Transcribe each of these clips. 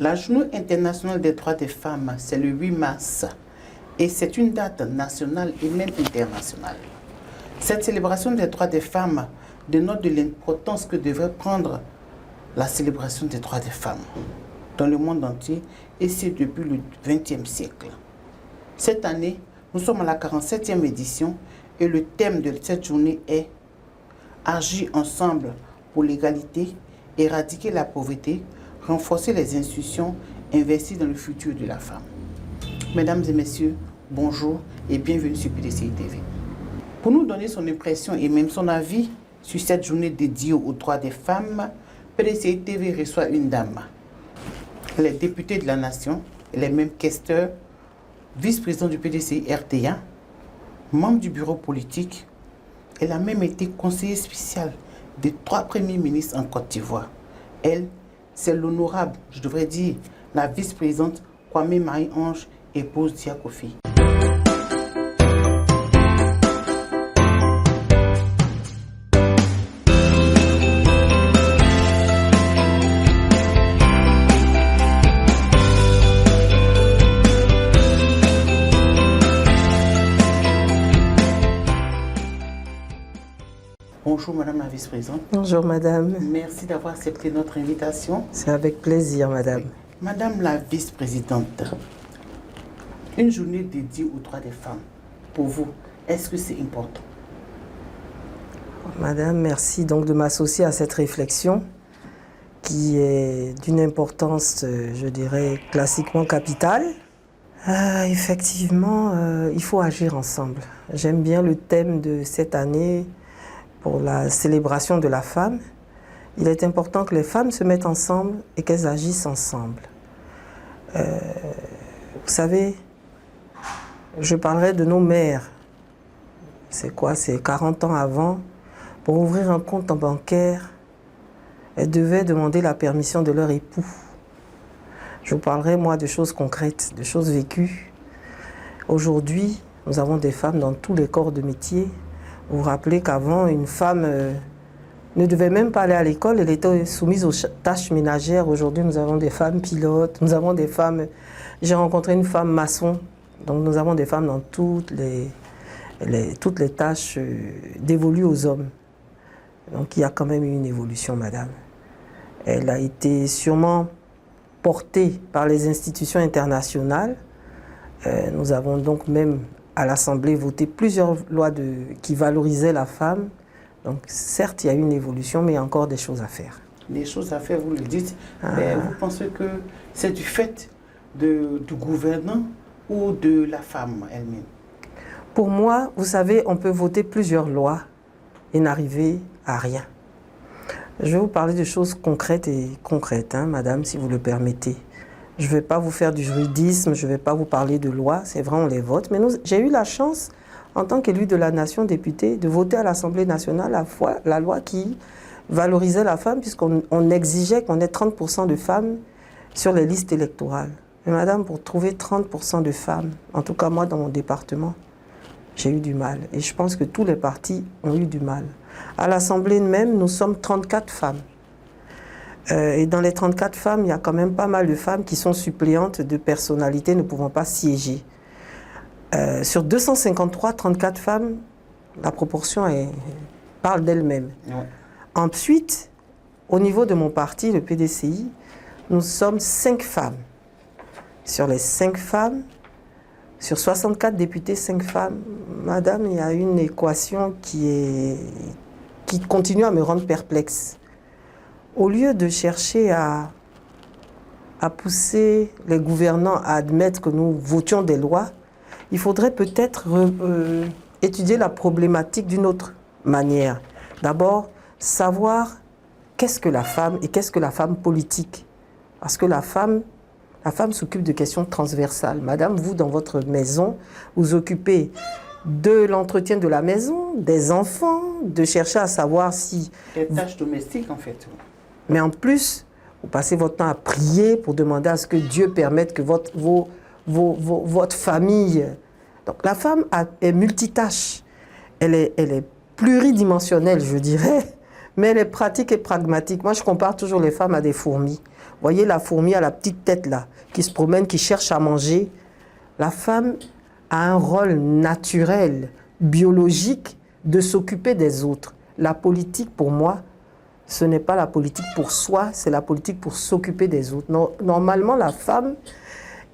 La Journée internationale des droits des femmes, c'est le 8 mars et c'est une date nationale et même internationale. Cette célébration des droits des femmes dénote de l'importance que devrait prendre la célébration des droits des femmes dans le monde entier et c'est depuis le XXe siècle. Cette année, nous sommes à la 47e édition et le thème de cette journée est « Agir ensemble pour l'égalité, éradiquer la pauvreté, renforcer les institutions, investir dans le futur de la femme ». Mesdames et messieurs, bonjour et bienvenue sur PDCI TV. Pour nous donner son impression et même son avis sur cette journée dédiée aux droits des femmes, PDCI TV reçoit une dame. Elle est députée de la Nation, elle est même questeur, vice-présidente du PDCI RTA, membre du bureau politique. Elle a même été conseillère spéciale des 3 premiers ministres en Côte d'Ivoire. Elle, c'est l'honorable, je devrais dire, la vice-présidente Kwame Marie-Ange, épouse Diakofi. Bonjour Madame la Vice-Présidente. Bonjour Madame. Merci d'avoir accepté notre invitation. C'est avec plaisir Madame. Madame la Vice-Présidente, une journée dédiée aux droits des femmes, pour vous, est-ce que c'est important? Madame, merci donc de m'associer à cette réflexion qui est d'une importance, je dirais, classiquement capitale. Effectivement, il faut agir ensemble. J'aime bien le thème de cette année pour la célébration de la femme. Il est important que les femmes se mettent ensemble et qu'elles agissent ensemble. Vous savez, je parlerai de nos mères. C'est quoi? C'est 40 ans avant. Pour ouvrir un compte en bancaire, elles devaient demander la permission de leur époux. Je vous parlerai, moi, de choses concrètes, de choses vécues. Aujourd'hui, nous avons des femmes dans tous les corps de métier. Vous vous rappelez qu'avant, une femme ne devait même pas aller à l'école, elle était soumise aux tâches ménagères. Aujourd'hui, nous avons des femmes pilotes, nous avons des femmes... J'ai rencontré une femme maçon, donc nous avons des femmes dans toutes les tâches dévolues aux hommes. Donc il y a quand même eu une évolution, madame. Elle a été sûrement portée par les institutions internationales. Nous avons donc même à l'Assemblée voté plusieurs lois qui valorisaient la femme. Donc certes, il y a eu une évolution, mais il y a encore des choses à faire. Des choses à faire, vous le dites, mais vous pensez que c'est du fait du gouvernant ou de la femme elle-même? Pour moi, vous savez, on peut voter plusieurs lois et n'arriver à rien. Je vais vous parler de choses concrètes hein, madame, si vous le permettez. Je ne vais pas vous faire du juridisme, je ne vais pas vous parler de loi, c'est vrai, on les vote. Mais j'ai eu la chance, en tant qu'élu de la nation députée, de voter à l'Assemblée nationale la loi qui valorisait la femme, puisqu'on exigeait qu'on ait 30% de femmes sur les listes électorales. Mais madame, pour trouver 30% de femmes, en tout cas moi dans mon département, j'ai eu du mal. Et je pense que tous les partis ont eu du mal. À l'Assemblée même, nous sommes 34 femmes. Et dans les 34 femmes, il y a quand même pas mal de femmes qui sont suppléantes de personnalités ne pouvant pas siéger. Sur 253, 34 femmes, la proportion parle d'elle-même. Ouais. Ensuite, au niveau de mon parti, le PDCI, nous sommes 5 femmes. Sur les 5 femmes, sur 64 députés, 5 femmes, madame, il y a une équation qui continue à me rendre perplexe. Au lieu de chercher à pousser les gouvernants à admettre que nous votions des lois, il faudrait peut-être étudier la problématique d'une autre manière. D'abord, savoir qu'est-ce que la femme et qu'est-ce que la femme politique. Parce que la femme s'occupe de questions transversales. Madame, vous, dans votre maison, vous occupez de l'entretien de la maison, des enfants, de chercher à savoir si... Des tâches domestiques, en fait. Mais en plus, vous passez votre temps à prier pour demander à ce que Dieu permette que votre famille... Donc la femme est multitâche. Elle est pluridimensionnelle, je dirais, mais elle est pratique et pragmatique. Moi, je compare toujours les femmes à des fourmis. Voyez la fourmi à la petite tête là, qui se promène, qui cherche à manger. La femme a un rôle naturel, biologique, de s'occuper des autres. La politique, pour moi, ce n'est pas la politique pour soi, c'est la politique pour s'occuper des autres. Normalement, la femme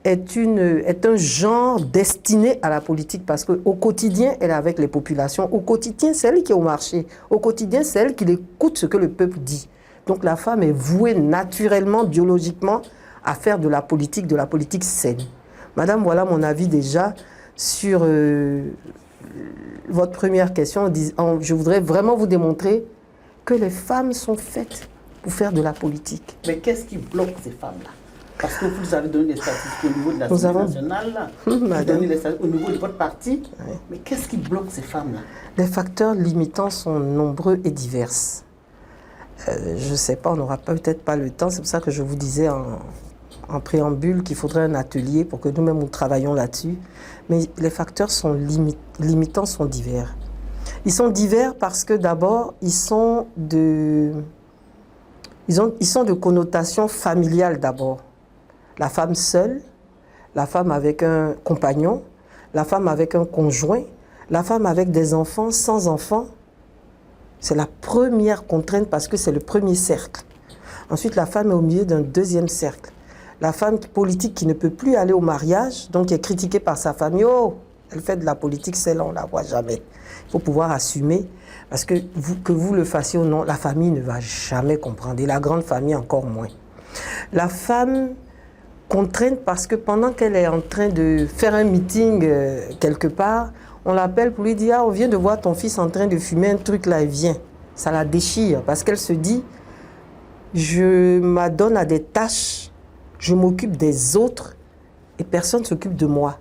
est un genre destiné à la politique parce qu'au quotidien, elle est avec les populations. Au quotidien, c'est elle qui est au marché. Au quotidien, c'est elle qui écoute ce que le peuple dit. Donc la femme est vouée naturellement, biologiquement, à faire de la politique saine. Madame, voilà mon avis déjà sur votre première question. Je voudrais vraiment vous démontrer que les femmes sont faites pour faire de la politique. Mais qu'est-ce qui bloque ces femmes-là? Parce que vous avez donné les statistiques au niveau de l'Assemblée nationale, là. Vous avez donné les statistiques au niveau de votre parti. Oui. Mais qu'est-ce qui bloque ces femmes-là? Les facteurs limitants sont nombreux et divers. Je ne sais pas, on n'aura peut-être pas le temps. C'est pour ça que je vous disais en préambule qu'il faudrait un atelier pour que nous-mêmes nous travaillions là-dessus. Mais les facteurs limitants sont divers. Ils sont divers parce que d'abord, ils sont de connotation familiale d'abord. La femme seule, la femme avec un compagnon, la femme avec un conjoint, la femme avec des enfants, sans enfants. C'est la première contrainte parce que c'est le premier cercle. Ensuite, la femme est au milieu d'un deuxième cercle. La femme politique qui ne peut plus aller au mariage, donc qui est critiquée par sa famille. Oh, elle fait de la politique, celle-là, on ne la voit jamais. Il faut pouvoir assumer, parce que vous le fassiez ou non, la famille ne va jamais comprendre, et la grande famille encore moins. La femme contrainte parce que pendant qu'elle est en train de faire un meeting quelque part, on l'appelle pour lui dire « Ah, on vient de voir ton fils en train de fumer un truc là, il vient ». Ça la déchire parce qu'elle se dit « Je m'adonne à des tâches, je m'occupe des autres et personne ne s'occupe de moi ».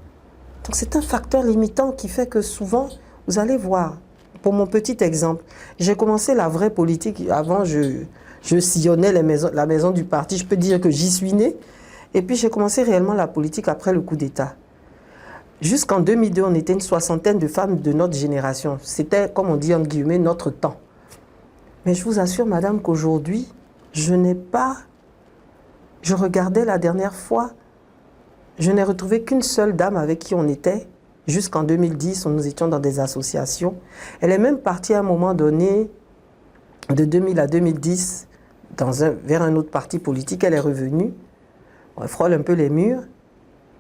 Donc c'est un facteur limitant qui fait que souvent, vous allez voir, pour mon petit exemple, j'ai commencé la vraie politique, avant je sillonnais la maison du parti, je peux dire que j'y suis née. Et puis j'ai commencé réellement la politique après le coup d'État. Jusqu'en 2002, on était une soixantaine de femmes de notre génération. C'était, comme on dit entre guillemets, notre temps. Mais je vous assure, madame, qu'aujourd'hui, je regardais la dernière fois, je n'ai retrouvé qu'une seule dame avec qui on était. Jusqu'en 2010, nous étions dans des associations. Elle est même partie à un moment donné, de 2000 à 2010, vers un autre parti politique. Elle est revenue. On frôle un peu les murs.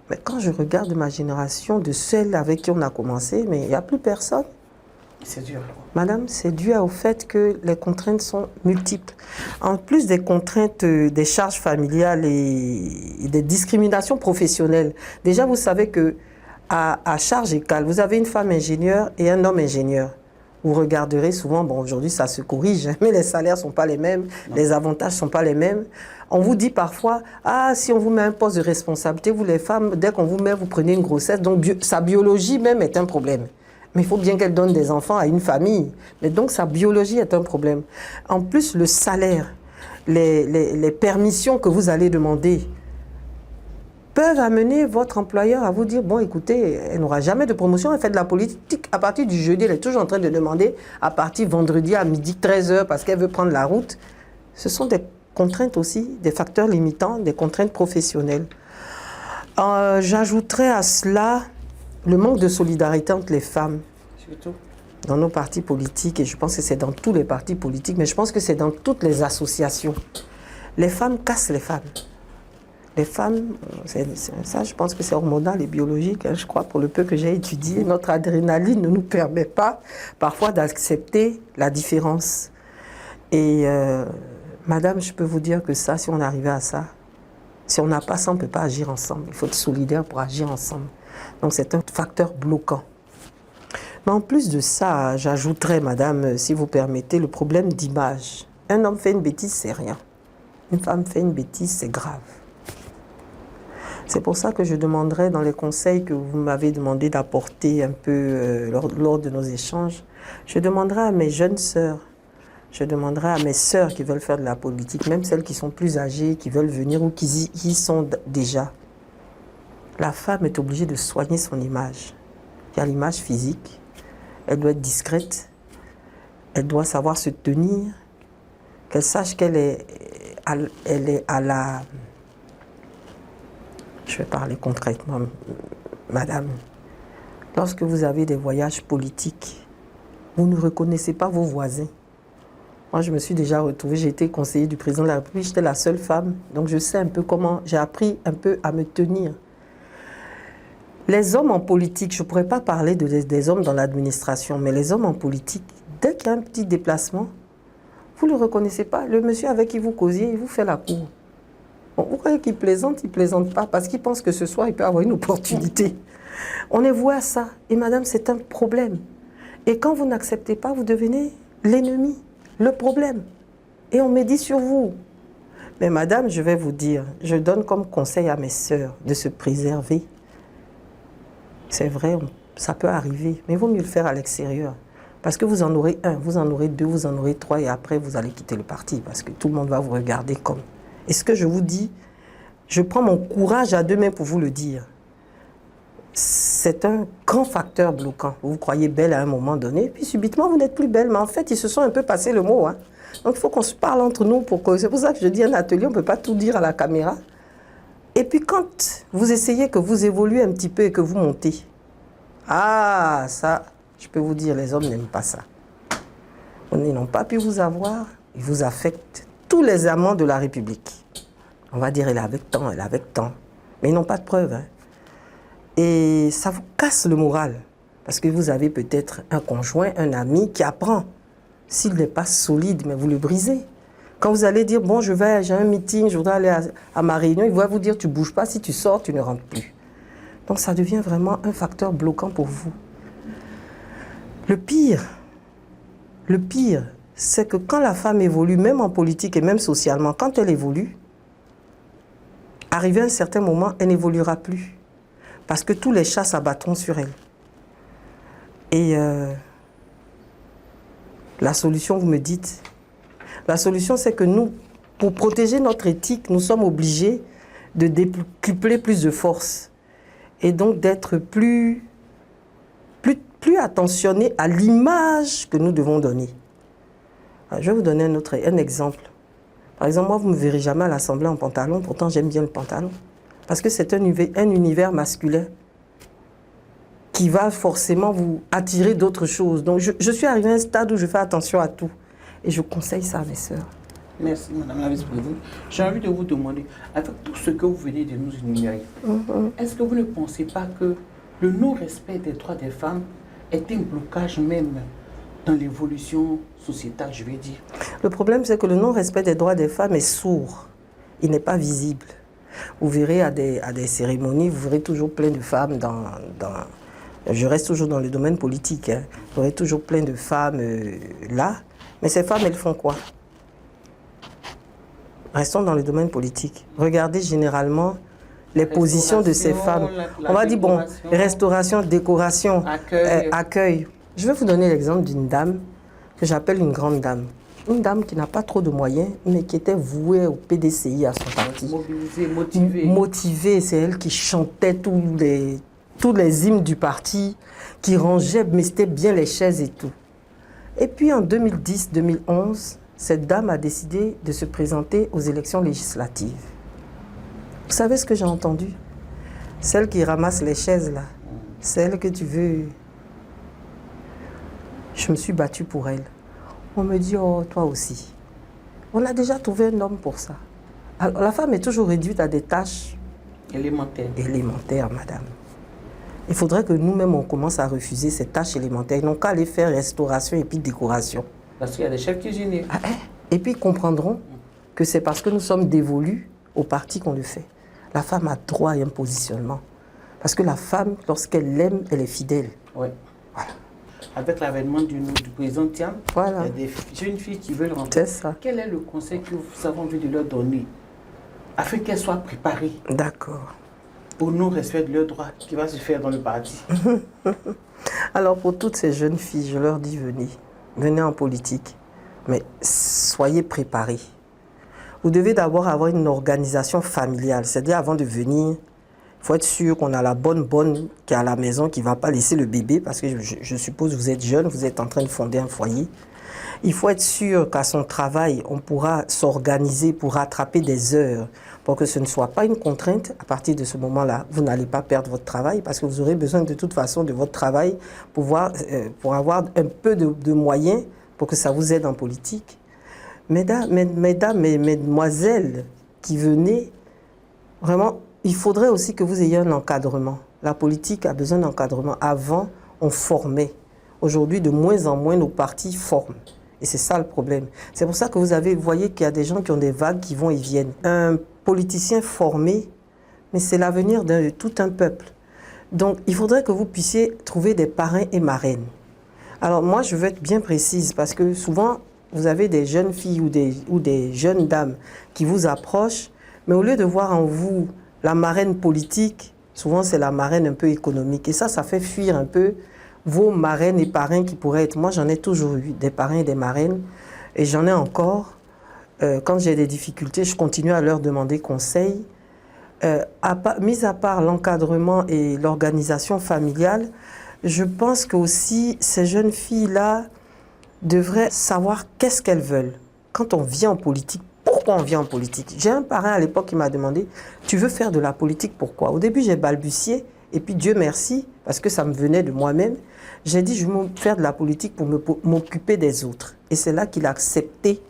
Mais quand je regarde ma génération, de celles avec qui on a commencé, mais il n'y a plus personne. C'est dur. Madame, c'est dû au fait que les contraintes sont multiples. En plus des contraintes, des charges familiales et des discriminations professionnelles, déjà vous savez que à charge égale, vous avez une femme ingénieure et un homme ingénieur. Vous regarderez souvent, bon aujourd'hui ça se corrige, mais les salaires ne sont pas les mêmes, les avantages ne sont pas les mêmes. On vous dit parfois, ah si on vous met un poste de responsabilité, vous les femmes, dès qu'on vous met, vous prenez une grossesse, donc sa biologie même est un problème. Mais il faut bien qu'elle donne des enfants à une famille. Mais donc sa biologie est un problème. En plus, le salaire, les permissions que vous allez demander peuvent amener votre employeur à vous dire, bon écoutez, elle n'aura jamais de promotion, elle fait de la politique à partir du jeudi, elle est toujours en train de demander à partir vendredi à midi 13h parce qu'elle veut prendre la route. Ce sont des contraintes aussi, des facteurs limitants, des contraintes professionnelles. J'ajouterais à cela le manque de solidarité entre les femmes. Surtout dans nos partis politiques, et je pense que c'est dans tous les partis politiques, mais je pense que c'est dans toutes les associations. Les femmes cassent les femmes. Les femmes, ça je pense que c'est hormonal et biologique, hein, je crois, pour le peu que j'ai étudié. Notre adrénaline ne nous permet pas parfois d'accepter la différence. Et madame, je peux vous dire que ça, si on arrivait à ça, si on n'a pas ça, on ne peut pas agir ensemble. Il faut être solidaire pour agir ensemble. Donc c'est un facteur bloquant. Mais en plus de ça, j'ajouterais, madame, si vous permettez, le problème d'image. Un homme fait une bêtise, c'est rien. Une femme fait une bêtise, c'est grave. C'est pour ça que je demanderais dans les conseils que vous m'avez demandé d'apporter un peu lors de nos échanges, je demanderais à mes jeunes sœurs, je demanderais à mes sœurs qui veulent faire de la politique, même celles qui sont plus âgées, qui veulent venir ou qui y sont déjà. La femme est obligée de soigner son image. Il y a l'image physique, elle doit être discrète, elle doit savoir se tenir, qu'elle sache qu'elle est à la... Je vais parler concrètement, madame. Lorsque vous avez des voyages politiques, vous ne reconnaissez pas vos voisins. Moi, je me suis déjà retrouvée, j'ai été conseillère du président de la République, j'étais la seule femme, donc je sais un peu comment, j'ai appris un peu à me tenir. Les hommes en politique, je ne pourrais pas parler des hommes dans l'administration, mais les hommes en politique, dès qu'il y a un petit déplacement, vous ne le reconnaissez pas. Le monsieur avec qui vous causiez, il vous fait la cour. Bon, vous croyez qu'il plaisante? Il ne plaisante pas parce qu'il pense que ce soir, il peut avoir une opportunité. On est voué à ça. Et madame, c'est un problème. Et quand vous n'acceptez pas, vous devenez l'ennemi, le problème. Et on médit sur vous. Mais madame, je vais vous dire, je donne comme conseil à mes sœurs de se préserver. C'est vrai, ça peut arriver, mais il vaut mieux le faire à l'extérieur. Parce que vous en aurez un, vous en aurez deux, vous en aurez trois, et après vous allez quitter le parti, parce que tout le monde va vous regarder comme. Et ce que je vous dis, je prends mon courage à deux mains pour vous le dire. C'est un grand facteur bloquant. Vous vous croyez belle à un moment donné, puis subitement vous n'êtes plus belle, mais en fait ils se sont un peu passé le mot. Hein. Donc il faut qu'on se parle entre nous, c'est pour ça que je dis un atelier, on ne peut pas tout dire à la caméra. Et puis quand vous essayez que vous évoluez un petit peu et que vous montez, ah ça, je peux vous dire, les hommes n'aiment pas ça. Ils n'ont pas pu vous avoir, ils vous affectent. Tous les amants de la République, on va dire, elle est avec tant, elle est avec tant, mais ils n'ont pas de preuves. Hein. Et ça vous casse le moral, parce que vous avez peut-être un conjoint, un ami qui apprend. S'il n'est pas solide, mais vous le brisez. Quand vous allez dire, bon, j'ai un meeting, je voudrais aller à ma réunion, il va vous dire, tu ne bouges pas, si tu sors, tu ne rentres plus. Donc ça devient vraiment un facteur bloquant pour vous. Le pire, c'est que quand la femme évolue, même en politique et même socialement, quand elle évolue, arrivé à un certain moment, elle n'évoluera plus. Parce que tous les chats s'abattront sur elle. Et la solution, vous me dites, la solution, c'est que nous, pour protéger notre éthique, nous sommes obligés de décupler plus de force. Et donc d'être plus attentionnés à l'image que nous devons donner. Alors, je vais vous donner un exemple. Par exemple, moi, vous ne me verrez jamais à l'Assemblée en pantalon, pourtant j'aime bien le pantalon. Parce que c'est un univers masculin qui va forcément vous attirer d'autres choses. Donc je suis arrivée à un stade où je fais attention à tout. Et je conseille ça à mes sœurs. Merci, Madame la Vice-Présidente. J'ai envie de vous demander, avec tout ce que vous venez de nous énumérer, est-ce que vous ne pensez pas que le non-respect des droits des femmes est un blocage même dans l'évolution sociétale, je vais dire? Le problème, c'est que le non-respect des droits des femmes est sourd. Il n'est pas visible. Vous verrez à des cérémonies, vous verrez toujours plein de femmes je reste toujours dans le domaine politique. Hein. Vous verrez toujours plein de femmes là. Mais ces femmes, elles font quoi? Restons dans le domaine politique. Regardez généralement les positions de ces femmes. On va dire, bon, restauration, décoration, accueil. Je vais vous donner l'exemple d'une dame que j'appelle une grande dame. Une dame qui n'a pas trop de moyens, mais qui était vouée au PDCI, à son parti. Mobilisée, motivée. Motivée, c'est elle qui chantait tous les hymnes du parti, qui rangeait, mettait bien les chaises et tout. Et puis en 2010-2011, cette dame a décidé de se présenter aux élections législatives. Vous savez ce que j'ai entendu? Celle qui ramasse les chaises là, celle que tu veux. Je me suis battue pour elle. On me dit, oh, toi aussi. On a déjà trouvé un homme pour ça. Alors, la femme est toujours réduite à des tâches élémentaires, madame. Il faudrait que nous-mêmes, on commence à refuser ces tâches élémentaires. Ils n'ont qu'à aller faire restauration et puis décoration. Parce qu'il y a des chefs cuisiniers. Et puis, ils comprendront que c'est parce que nous sommes dévolus au parti qu'on le fait. La femme a droit à un positionnement. Parce que la femme, lorsqu'elle l'aime, elle est fidèle. Oui. Voilà. Avec l'avènement du président Tian, voilà. Il y a des jeunes filles qui veulent rentrer. C'est ça. Quel est le conseil que vous avez envie de leur donner afin qu'elles soient préparées? D'accord. Au non-respect de leurs droits qui va se faire dans le parti. Alors pour toutes ces jeunes filles, je leur dis venez en politique, mais soyez préparés. Vous devez d'abord avoir une organisation familiale, c'est-à-dire avant de venir, il faut être sûr qu'on a la bonne qui est à la maison, qui ne va pas laisser le bébé, parce que je suppose que vous êtes jeune, vous êtes en train de fonder un foyer. Il faut être sûr qu'à son travail, on pourra s'organiser pour rattraper des heures, pour que ce ne soit pas une contrainte. À partir de ce moment-là, vous n'allez pas perdre votre travail parce que vous aurez besoin de toute façon de votre travail pour avoir un peu de moyens pour que ça vous aide en politique. Mesdames et mesdemoiselles qui venez, vraiment, il faudrait aussi que vous ayez un encadrement. La politique a besoin d'encadrement. Avant, on formait. Aujourd'hui, de moins en moins, nos partis forment. Et c'est ça le problème. C'est pour ça que vous voyez qu'il y a des gens qui ont des vagues qui vont et viennent. Un politicien formé, mais c'est l'avenir de tout un peuple. Donc, il faudrait que vous puissiez trouver des parrains et marraines. Alors, moi, je veux être bien précise parce que souvent, vous avez des jeunes filles ou des jeunes dames qui vous approchent, mais au lieu de voir en vous la marraine politique, souvent, c'est la marraine un peu économique. Et ça fait fuir un peu vos marraines et parrains qui pourraient être... Moi, j'en ai toujours eu des parrains et des marraines, et j'en ai encore. Quand j'ai des difficultés, je continue à leur demander conseil. Mis à part l'encadrement et l'organisation familiale, je pense que aussi ces jeunes filles-là devraient savoir qu'est-ce qu'elles veulent. Quand on vient en politique, pourquoi on vient en politique? J'ai un parrain à l'époque qui m'a demandé, tu veux faire de la politique, pourquoi? Au début, j'ai balbutié, et puis Dieu merci, parce que ça me venait de moi-même, j'ai dit, je veux faire de la politique pour m'occuper des autres. Et c'est là qu'il a accepté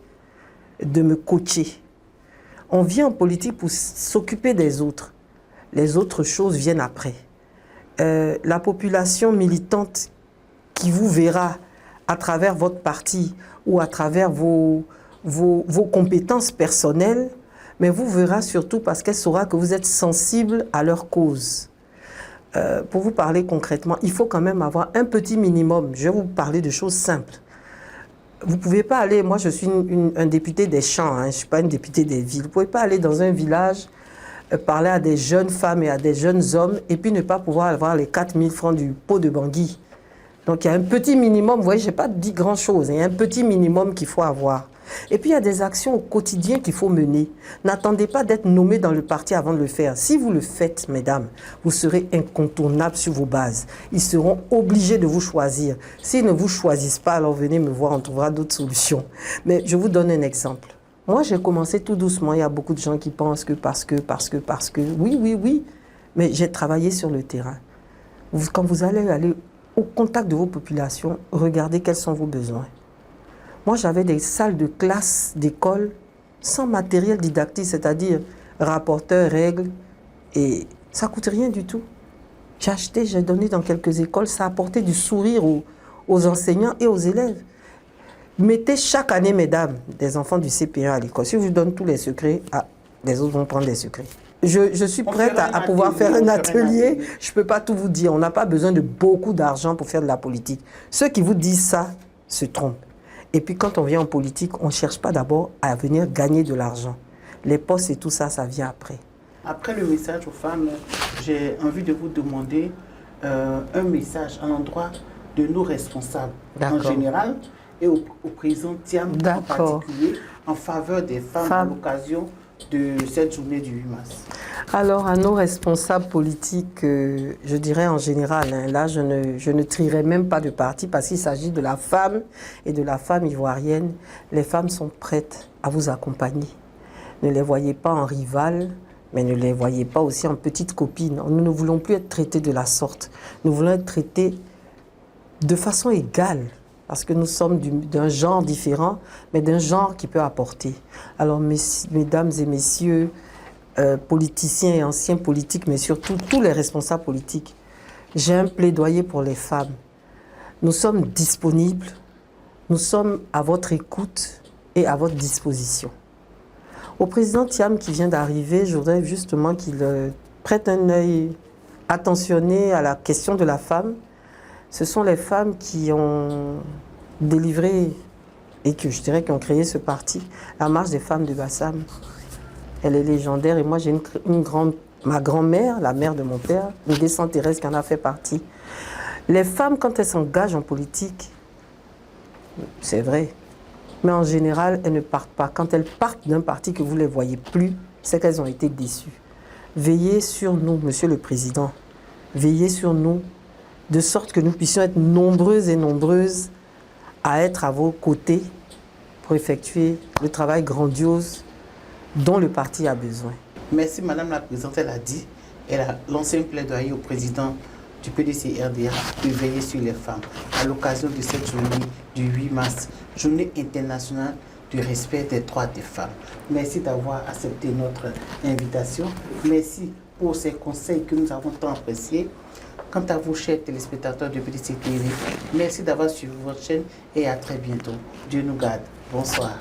de me coacher. On vient en politique pour s'occuper des autres. Les autres choses viennent après. La population militante qui vous verra à travers votre parti ou à travers vos compétences personnelles, mais vous verra surtout parce qu'elle saura que vous êtes sensible à leur cause. Pour vous parler concrètement, il faut quand même avoir un petit minimum. Je vais vous parler de choses simples. Vous ne pouvez pas aller, moi je suis un député des champs, hein, je ne suis pas une députée des villes. Vous ne pouvez pas aller dans un village, parler à des jeunes femmes et à des jeunes hommes et puis ne pas pouvoir avoir les 4 000 francs du pot de Bangui. Donc il y a un petit minimum, vous voyez, je n'ai pas dit grand-chose, il y a un petit minimum qu'il faut avoir. Et puis il y a des actions au quotidien qu'il faut mener. N'attendez pas d'être nommé dans le parti avant de le faire. Si vous le faites, mesdames, vous serez incontournable sur vos bases. Ils seront obligés de vous choisir. S'ils ne vous choisissent pas, alors venez me voir, on trouvera d'autres solutions. Mais je vous donne un exemple. Moi, j'ai commencé tout doucement. Il y a beaucoup de gens qui pensent que parce que... Oui. Mais j'ai travaillé sur le terrain. Quand vous allez aller au contact de vos populations, regardez quels sont vos besoins. Moi, j'avais des salles de classe, d'école, sans matériel didactique, c'est-à-dire rapporteur, règles, et ça ne coûte rien du tout. J'ai acheté, j'ai donné dans quelques écoles, ça a apporté du sourire aux enseignants et aux élèves. Mettez chaque année, mesdames, des enfants du CP1 à l'école. Si je vous donne tous les secrets, les autres vont prendre les secrets. Je suis prête à pouvoir faire un atelier. Je ne peux pas tout vous dire. On n'a pas besoin de beaucoup d'argent pour faire de la politique. Ceux qui vous disent ça se trompent. Et puis quand on vient en politique, on ne cherche pas d'abord à venir gagner de l'argent. Les postes et tout ça, ça vient après. Après le message aux femmes, j'ai envie de vous demander un message à l'endroit de nos responsables en général et au président Thiam en particulier en faveur des femmes à l'occasion de cette journée du 8 mars. Alors, à nos responsables politiques, je dirais en général, hein, là, je ne trierai même pas de parti parce qu'il s'agit de la femme et de la femme ivoirienne. Les femmes sont prêtes à vous accompagner. Ne les voyez pas en rivales, mais ne les voyez pas aussi en petites copines. Nous ne voulons plus être traités de la sorte. Nous voulons être traités de façon égale. Parce que nous sommes d'un genre différent, mais d'un genre qui peut apporter. Alors, mesdames et messieurs, politiciens et anciens politiques, mais surtout tous les responsables politiques, j'ai un plaidoyer pour les femmes. Nous sommes disponibles, nous sommes à votre écoute et à votre disposition. Au président Thiam qui vient d'arriver, je voudrais justement qu'il prête un œil attentionné à la question de la femme. Ce sont les femmes qui ont délivré et que je dirais qui ont créé ce parti, la marche des femmes de Bassam. Elle est légendaire et moi j'ai ma grand-mère, la mère de mon père, une descendante Thérèse qui en a fait partie. Les femmes, quand elles s'engagent en politique, c'est vrai, mais en général, elles ne partent pas. Quand elles partent d'un parti que vous ne les voyez plus, c'est qu'elles ont été déçues. Veillez sur nous, Monsieur le Président. Veillez sur nous, de sorte que nous puissions être nombreuses et nombreuses à être à vos côtés pour effectuer le travail grandiose dont le parti a besoin. Merci, Madame la Présidente. Elle a dit, elle a lancé un plaidoyer au président du PDC-RDA de veiller sur les femmes à l'occasion de cette journée du 8 mars, journée internationale du respect des droits des femmes. Merci d'avoir accepté notre invitation. Merci pour ces conseils que nous avons tant appréciés. Quant à vous, chers téléspectateurs de PDC TV, merci d'avoir suivi votre chaîne et à très bientôt. Dieu nous garde. Bonsoir.